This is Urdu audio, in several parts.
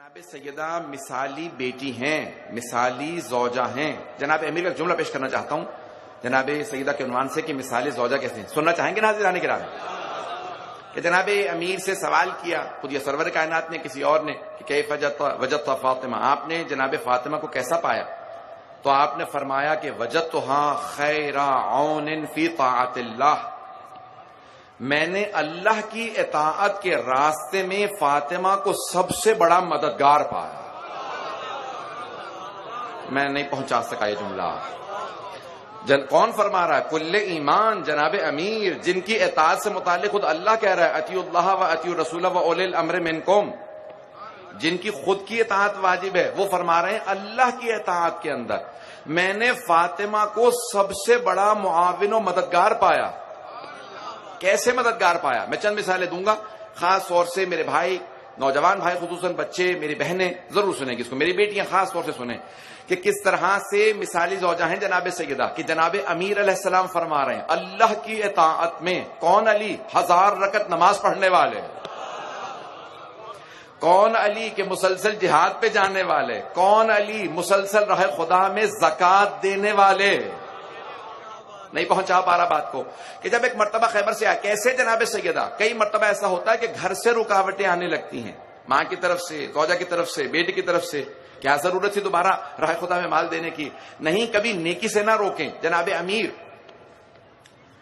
جناب سیدہ مثالی بیٹی ہیں، مثالی زوجہ ہیں۔ جناب امیر کا جملہ پیش کرنا چاہتا ہوں جناب سیدہ کے عنوان سے کہ مثالی زوجہ کیسے ہیں، سننا چاہیں گے ناظرین کرام کہ جناب امیر سے سوال کیا خود یہ سرور کائنات نے کسی اور نے کہ کیف وجدت فاطمہ، آپ نے جناب فاطمہ کو کیسا پایا؟ تو آپ نے فرمایا کہ وجدتها خیر عون فی طاعت اللہ، میں نے اللہ کی اطاعت کے راستے میں فاطمہ کو سب سے بڑا مددگار پایا۔ میں نہیں پہنچا سکا یہ جملہ۔ کون فرما رہا ہے؟ کل ایمان جناب امیر، جن کی اطاعت سے متعلق خود اللہ کہہ رہا ہے اطیعوا اللہ و اطیعوا الرسول و اولی الامر منکم، جن کی خود کی اطاعت واجب ہے، وہ فرما رہے ہیں اللہ کی اطاعت کے اندر میں نے فاطمہ کو سب سے بڑا معاون و مددگار پایا۔ کیسے مددگار پایا؟ میں چند مثالیں دوں گا، خاص طور سے میرے بھائی، نوجوان بھائی، خصوصاً بچے، میری بہنیں ضرور سنیں گے اس کو، میری بیٹیاں خاص طور سے سنیں کہ کس طرح سے مثالی زوجہ ہیں جناب سیدہ کہ جناب امیر علیہ السلام فرما رہے ہیں اللہ کی اطاعت میں کون علی 1000 رکعت نماز پڑھنے والے، کون علی کے مسلسل جہاد پہ جانے والے، کون علی مسلسل راہ خدا میں زکوٰۃ دینے والے۔ نہیں پہنچا پا رہا بات کو کہ جب ایک مرتبہ خیبر سے آیا، کیسے جناب سیدہ؟ کئی مرتبہ ایسا ہوتا ہے کہ گھر سے رکاوٹیں آنے لگتی ہیں، ماں کی طرف سے، زوجہ کی طرف سے، بیٹی کی طرف سے، کیا ضرورت تھی دوبارہ راہ خدا میں مال دینے کی؟ نہیں، کبھی نیکی سے نہ روکیں۔ جناب امیر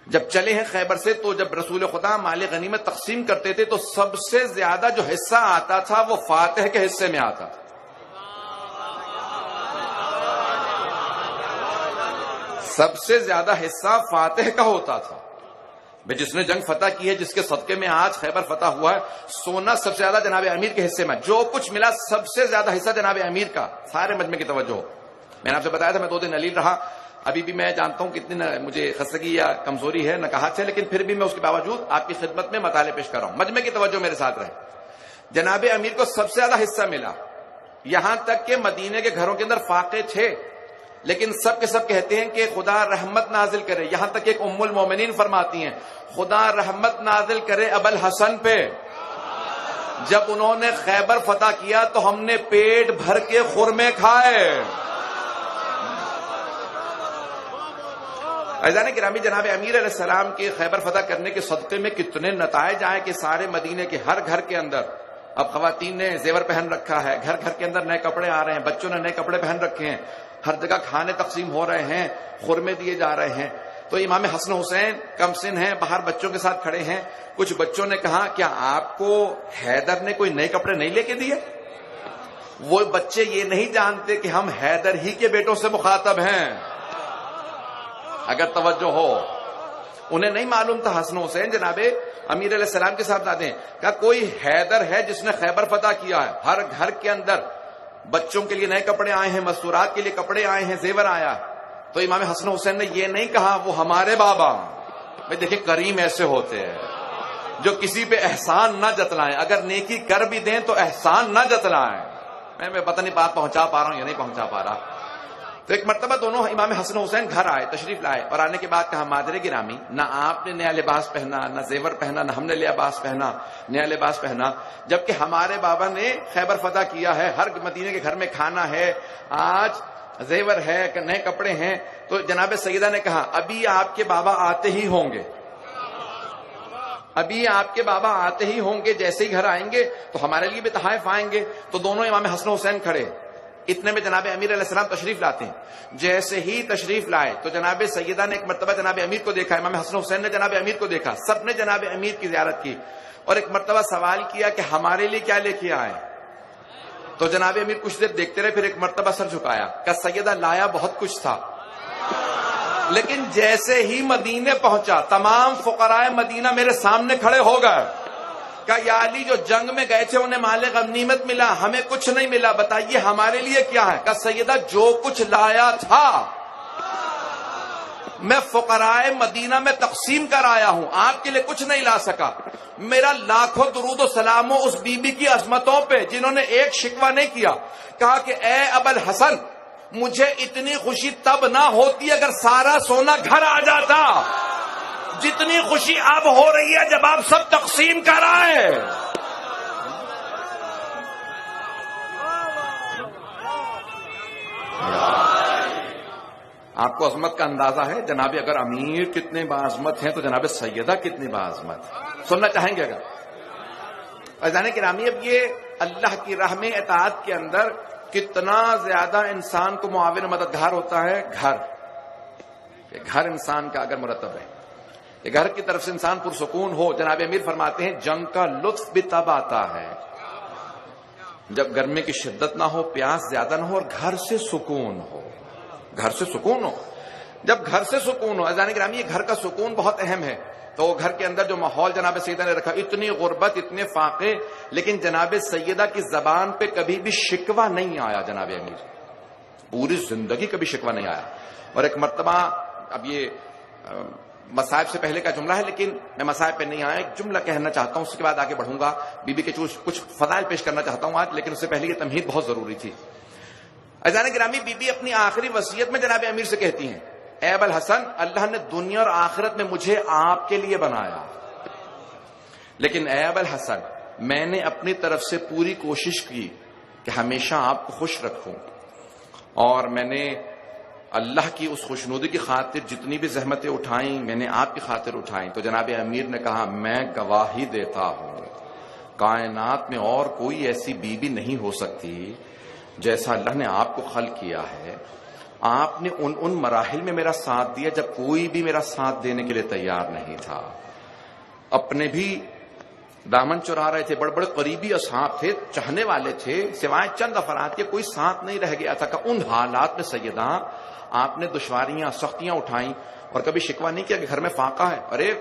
جب چلے ہیں خیبر سے تو جب رسول خدا مال غنیمت تقسیم کرتے تھے تو سب سے زیادہ جو حصہ آتا تھا وہ فاتح کے حصے میں آتا تھا۔ سب سے زیادہ حصہ فاتح کا ہوتا تھا۔ جس نے جنگ فتح کی ہے، جس کے صدقے میں آج خیبر فتح ہوا ہے، سونا سب سے زیادہ جناب امیر کے حصے میں، جو کچھ ملا سب سے زیادہ حصہ جناب امیر کا۔ سارے مجمع کی توجہ، میں نے آپ سے بتایا تھا میں 2 دن علیل رہا، ابھی بھی میں جانتا ہوں کتنی مجھے خستگی یا کمزوری ہے، نکاہت ہے، لیکن پھر بھی میں اس کے باوجود آپ کی خدمت میں مطالعے پیش کر رہا ہوں۔ مجمع کی توجہ میرے ساتھ رہے۔ جناب امیر کو سب سے زیادہ حصہ ملا، یہاں تک کہ مدینے کے گھروں کے اندر فاقے تھے، لیکن سب کے سب کہتے ہیں کہ خدا رحمت نازل کرے، یہاں تک ایک ام المومنین فرماتی ہیں خدا رحمت نازل کرے ابوالحسن پہ۔ جب انہوں نے خیبر فتح کیا تو ہم نے پیٹ بھر کے خرمے کھائے۔ عزیزان گرامی، جناب امیر علیہ السلام کے خیبر فتح کرنے کے صدقے میں کتنے نتائج آئے کہ سارے مدینے کے ہر گھر کے اندر اب خواتین نے زیور پہن رکھا ہے، گھر گھر کے اندر نئے کپڑے آ رہے ہیں، بچوں نے نئے کپڑے پہن رکھے ہیں، ہر جگہ کھانے تقسیم ہو رہے ہیں، خرمے دیے جا رہے ہیں۔ تو امام حسن حسین کم سن ہیں، باہر بچوں کے ساتھ کھڑے ہیں، کچھ بچوں نے کہا کیا آپ کو حیدر نے کوئی نئے کپڑے نہیں لے کے دیے؟ وہ بچے یہ نہیں جانتے کہ ہم حیدر ہی کے بیٹوں سے مخاطب ہیں، اگر توجہ ہو۔ انہیں نہیں معلوم تھا حسن حسین جناب امیر علیہ السلام کے ساتھ آتے ہیں، کہا کوئی حیدر ہے جس نے خیبر فتح کیا ہے، ہر گھر کے اندر بچوں کے لیے نئے کپڑے آئے ہیں، مستورات کے لیے کپڑے آئے ہیں، زیور آیا۔ تو امام حسن حسین نے یہ نہیں کہا وہ ہمارے بابا۔ بھائی دیکھیں کریم ایسے ہوتے ہیں جو کسی پہ احسان نہ جتلائیں، اگر نیکی کر بھی دیں تو احسان نہ جتلائیں۔ میں پتہ نہیں بات پہنچا پا رہا ہوں یا نہیں پہنچا پا رہا۔ تو ایک مرتبہ دونوں امام حسن حسین گھر آئے، تشریف لائے، اور آنے کے بعد کہا مادر گرامی، نہ آپ نے نیا لباس پہنا، نہ زیور پہنا، نہ ہم نے نیا لباس پہنا، جبکہ ہمارے بابا نے خیبر فتح کیا ہے، ہر مدینے کے گھر میں کھانا ہے، آج زیور ہے، نئے کپڑے ہیں۔ تو جناب سیدہ نے کہا ابھی آپ کے بابا آتے ہی ہوں گے، ابھی آپ کے بابا آتے ہی ہوں گے، جیسے ہی گھر آئیں گے تو ہمارے لیے بھی تحائف آئیں گے۔ تو دونوں امام حسن حسین کھڑے، اتنے میں جناب امیر علیہ السلام تشریف لاتے ہیں۔ جیسے ہی تشریف لائے تو جناب سیدہ نے ایک مرتبہ جناب امیر کو دیکھا، امام حسن حسین نے جناب امیر کو دیکھا، سب نے جناب امیر کی زیارت کی، اور ایک مرتبہ سوال کیا کہ ہمارے لیے کیا لے کے آئے؟ تو جناب امیر کچھ دیر دیکھتے رہے، پھر ایک مرتبہ سر جھکایا، کہا سیدہ لایا بہت کچھ تھا، لیکن جیسے ہی مدینے پہنچا تمام فقراء مدینہ میرے سامنے کھڑے ہو گئے۔ کہا یا علی جو جنگ میں گئے تھے انہیں مال غنیمت ملا، ہمیں کچھ نہیں ملا، بتائیے ہمارے لیے کیا ہے؟ کہا سیدہ جو کچھ لایا تھا میں فقراء مدینہ میں تقسیم کر آیا ہوں، آپ کے لیے کچھ نہیں لا سکا۔ میرا لاکھوں درود و سلام ہو اس بی بی کی عظمتوں پہ جنہوں نے ایک شکوہ نہیں کیا۔ کہا کہ اے ابوالحسن مجھے اتنی خوشی تب نہ ہوتی اگر سارا سونا گھر آ جاتا، جتنی خوشی اب ہو رہی ہے جب آپ سب تقسیم کر آئے۔ آپ کو عظمت کا اندازہ ہے؟ جناب اگر امیر کتنے باعظمت ہیں تو جناب سیدہ کتنی باعظمت؟ سننا چاہیں گے اگر؟ عزیزان گرامی، اب یہ اللہ کی راہ میں اطاعت کے اندر کتنا زیادہ انسان کو معاون مددگار ہوتا ہے گھر انسان کا اگر مرتب ہے، کہ گھر کی طرف سے انسان پرسکون ہو. جناب امیر فرماتے ہیں جنگ کا لطف بھی تب آتا ہے جب گرمی کی شدت نہ ہو، پیاس زیادہ نہ ہو، اور گھر سے سکون ہو. گھر سے سکون ہو، جب گھر سے سکون ہو. عزیزان گرامی، یہ گھر کا سکون بہت اہم ہے. تو گھر کے اندر جو ماحول جناب سیدہ نے رکھا، اتنی غربت، اتنے فاقے، لیکن جناب سیدہ کی زبان پہ کبھی بھی شکوہ نہیں آیا. جناب امیر پوری زندگی کبھی شکوہ نہیں آیا. اور ایک مرتبہ، اب یہ مصائب سے پہلے کا جملہ ہے لیکن میں مصائب پہ نہیں آیا، ایک جملہ کہنا چاہتا ہوں، اس کے بعد آگے بڑھوں گا. بی بی کے کچھ فضائل پیش کرنا چاہتا ہوں آج، لیکن اس سے پہلے یہ تمہید بہت ضروری تھی. عزیزان گرامی، بی بی اپنی آخری وصیت میں جناب امیر سے کہتی ہیں، اے ابا الحسن، اللہ نے دنیا اور آخرت میں مجھے آپ کے لیے بنایا، لیکن اے ابا الحسن، میں نے اپنی طرف سے پوری کوشش کی کہ ہمیشہ آپ کو خوش رکھوں، اور میں نے اللہ کی اس خوشنودی کی خاطر جتنی بھی زحمتیں اٹھائیں میں نے آپ کی خاطر اٹھائیں. تو جناب امیر نے کہا، میں گواہی دیتا ہوں کائنات میں اور کوئی ایسی بیوی نہیں ہو سکتی جیسا اللہ نے آپ کو خلق کیا ہے. آپ نے ان مراحل میں میرا ساتھ دیا جب کوئی بھی میرا ساتھ دینے کے لیے تیار نہیں تھا. اپنے بھی دامن چرا رہے تھے، بڑے بڑے قریبی اصحاب تھے، چاہنے والے تھے، سوائے چند افراد کے کوئی ساتھ نہیں رہ گیا تھا. کہ ان حالات میں سیدہ آپ نے دشواریاں، سختیاں اٹھائیں اور کبھی شکوہ نہیں کیا کہ گھر میں فاقہ ہے. ارے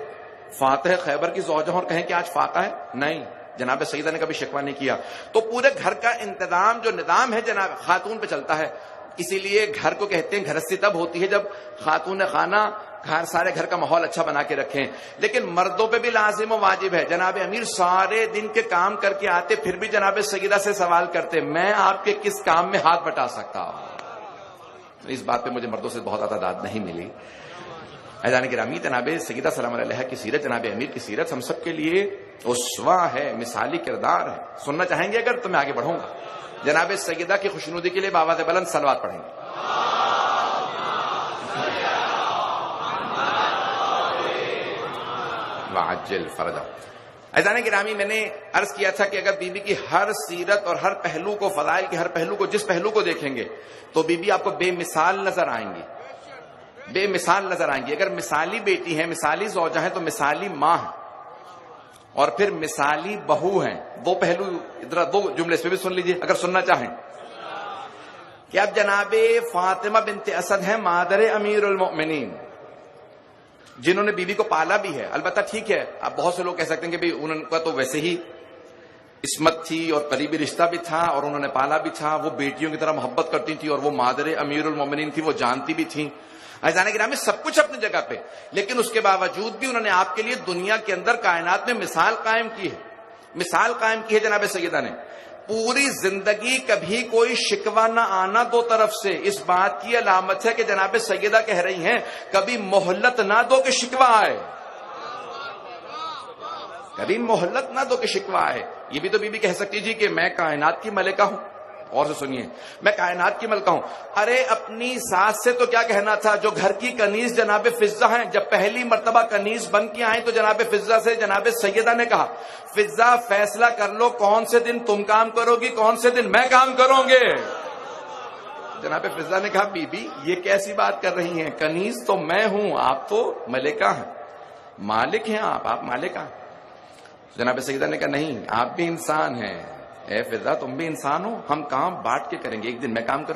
فاتح خیبر کی زوجہ اور کہیں کہ آج فاقہ ہے، نہیں. جناب سیدہ نے کبھی شکوہ نہیں کیا. تو پورے گھر کا انتظام، جو نظام ہے جناب خاتون پہ چلتا ہے. اسی لیے گھر کو کہتے ہیں گھرستی تب ہوتی ہے جب خاتون خانہ سارے گھر کا ماحول اچھا بنا کے رکھیں. لیکن مردوں پہ بھی لازم و واجب ہے. جناب امیر سارے دن کے کام کر کے آتے، پھر بھی جناب سیدہ سے سوال کرتے، میں آپ کے کس کام میں ہاتھ بٹا سکتا ہوں؟ اس بات پہ مجھے مردوں سے بہت زیادہ داد نہیں ملی. عزیزان گرامی، جناب سیدہ سلام علیہ کی سیرت، جناب امیر کی سیرت ہم سب کے لیے اسوہ ہے، مثالی کردار ہے. سننا چاہیں گے اگر؟ تو میں آگے بڑھوں گا. جناب سیدہ کی خوشنودی کے لیے بآواز بلند صلوات پڑھیں گے. وعجل فرجہ. عزیزان گرامی، میں نے عرض کیا تھا کہ اگر بی بی کی ہر سیرت اور ہر پہلو کو، فضائل کے ہر پہلو کو، جس پہلو کو دیکھیں گے تو بی بی آپ کو بے مثال نظر آئیں گی، بے مثال نظر آئیں گی. اگر مثالی بیٹی ہے، مثالی زوجہ ہے، تو مثالی ماں ہے، اور پھر مثالی بہو ہیں. وہ پہلو ادھر دو جملے اس پہ بھی سن لیجیے اگر سننا چاہیں. کہ اب جناب فاطمہ بنت اسد ہیں مادر امیر المؤمنین، جنہوں نے بی بی کو پالا بھی ہے. البتہ ٹھیک ہے، اب بہت سے لوگ کہہ سکتے ہیں کہ انہوں کا تو ویسے ہی عصمت تھی اور قریبی رشتہ بھی تھا اور انہوں نے پالا بھی تھا، وہ بیٹیوں کی طرح محبت کرتی تھی اور وہ مادر امیر المؤمنین تھی، وہ جانتی بھی تھیں. عزیزان گرامی، سب کچھ اپنی جگہ پہ، لیکن اس کے باوجود بھی انہوں نے آپ کے لیے دنیا کے اندر کائنات میں مثال قائم کی ہے. مثال قائم کی ہے جناب سیدہ نے. پوری زندگی کبھی کوئی شکوہ نہ آنا دو طرف سے، اس بات کی علامت ہے کہ جناب سیدہ کہہ رہی ہیں کبھی مہلت نہ دو کہ شکوہ آئے، کبھی مہلت نہ دو کہ شکوہ آئے. یہ بھی تو بی بی کہہ سکتی جی کہ میں کائنات کی ملکہ ہوں. اور سے سنیے، میں کائنات کی ملکہ ہوں. ارے اپنی ساس سے تو کیا کہنا تھا، جو گھر کی کنیز جناب فضہ ہیں. جب پہلی مرتبہ کنیز بن کے آئیں تو جناب فضہ سے جناب سیدہ نے کہا، فضہ فیصلہ کر لو کون سے دن تم کام کرو گی، کون سے دن میں کام کروں گے. جناب فضہ نے کہا، بی بی یہ کیسی بات کر رہی ہیں، کنیز تو میں ہوں، آپ تو ملکہ ہیں، مالک ہیں آپ مالکہ ہیں. جناب سیدہ نے کہا، نہیں، آپ بھی انسان ہیں. اے فضہ تم بھی انسان ہو، ہم کام بانٹ کے کریں گے، ایک دن میں کام کروں